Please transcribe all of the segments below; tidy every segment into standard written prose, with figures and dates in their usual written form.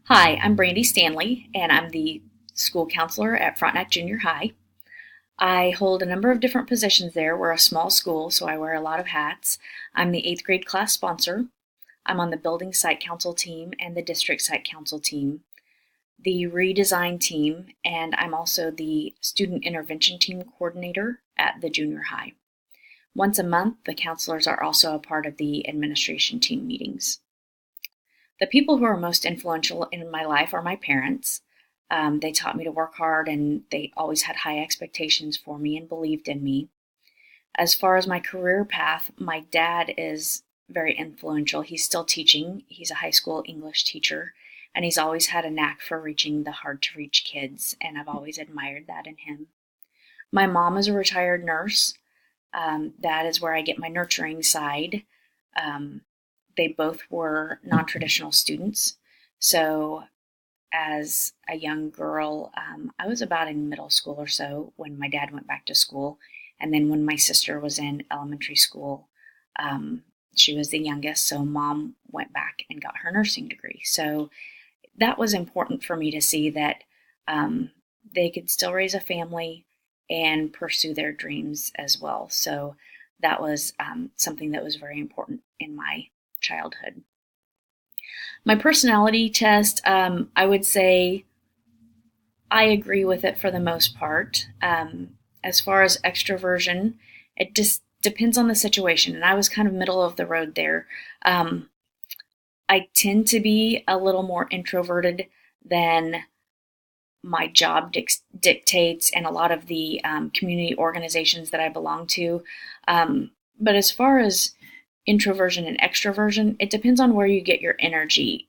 Hi, I'm Brandy Stanley, and I'm the school counselor at Frontenac Junior High. I hold a number of different positions there. We're a small school, so I wear a lot of hats. I'm the 8th grade class sponsor. I'm on the building site council team and the district site council team, the redesign team, and I'm also the student intervention team coordinator at the junior high. Once a month, the counselors are also a part of the administration team meetings. The people who are most influential in my life are my parents. They taught me to work hard and they always had high expectations for me and believed in me. As far as my career path, my dad is very influential. He's still teaching, he's a high school English teacher, and he's always had a knack for reaching the hard to reach kids, and I've always admired that in him. My mom is a retired nurse. That is where I get my nurturing side. Um, they both were non traditional students. So, as a young girl, I was about in middle school or so when my dad went back to school. And then when my sister was in elementary school, um, she was the youngest. So, mom went back and got her nursing degree. So, that was important for me to see that they could still raise a family and pursue their dreams as well. So that was something that was very important in my childhood. My personality test, I would say I agree with it for the most part. As far as extroversion, it just depends on the situation, and I was kind of middle of the road there. I tend to be a little more introverted than my job dictates and a lot of the community organizations that I belong to. But as far as introversion and extroversion, it depends on where you get your energy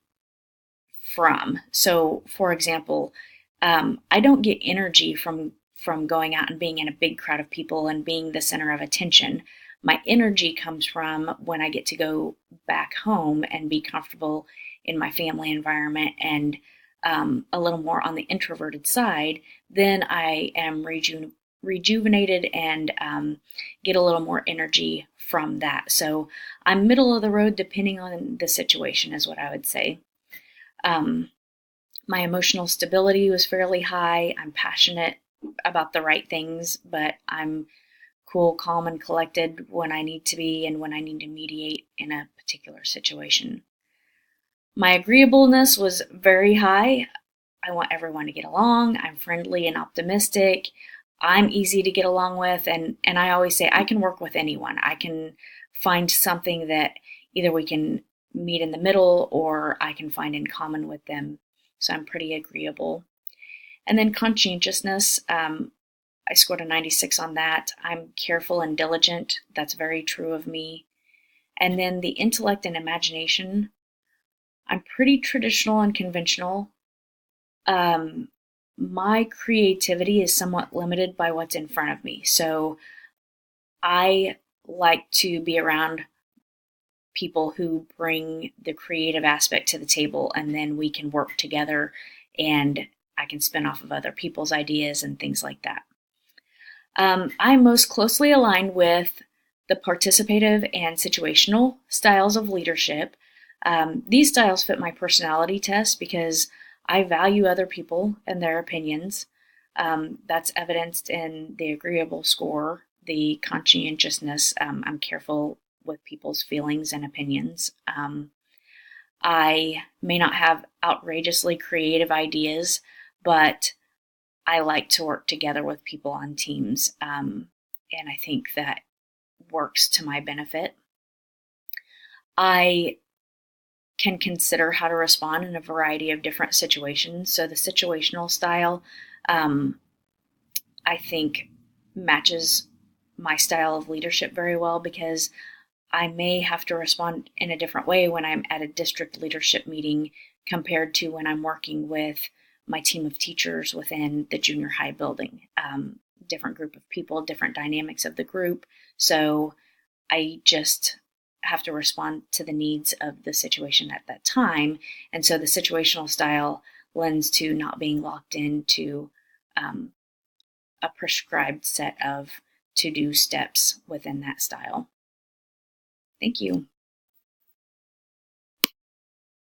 from. So, for example, I don't get energy from going out and being in a big crowd of people and being the center of attention. My energy comes from when I get to go back home and be comfortable in my family environment and a little more on the introverted side, then I am rejuvenated and get a little more energy from that. So I'm middle of the road depending on the situation, is what I would say. My emotional stability was fairly high. I'm passionate about the right things, but I'm cool, calm, and collected when I need to be and when I need to mediate in a particular situation. My agreeableness was very high. I want everyone to get along. I'm friendly and optimistic. I'm easy to get along with, and I always say I can work with anyone. I can find something that either we can meet in the middle or I can find in common with them. So I'm pretty agreeable. And then conscientiousness, I scored a 96 on that. I'm careful and diligent. That's very true of me. And then the intellect and imagination, I'm pretty traditional and conventional. Um, my creativity is somewhat limited by what's in front of me. So I like to be around people who bring the creative aspect to the table, and then we can work together and I can spin off of other people's ideas and things like that. I'm most closely aligned with the participative and situational styles of leadership. These styles fit my personality test because I value other people and their opinions. That's evidenced in the agreeable score, the conscientiousness. I'm careful with people's feelings and opinions. I may not have outrageously creative ideas, but I like to work together with people on teams, and I think that works to my benefit. I can consider how to respond in a variety of different situations. So the situational style, I think, matches my style of leadership very well because I may have to respond in a different way when I'm at a district leadership meeting compared to when I'm working with my team of teachers within the junior high building. Different group of people, different dynamics of the group. So I just have to respond to the needs of the situation at that time. And so the situational style lends to not being locked into a prescribed set of to-do steps within that style. Thank you.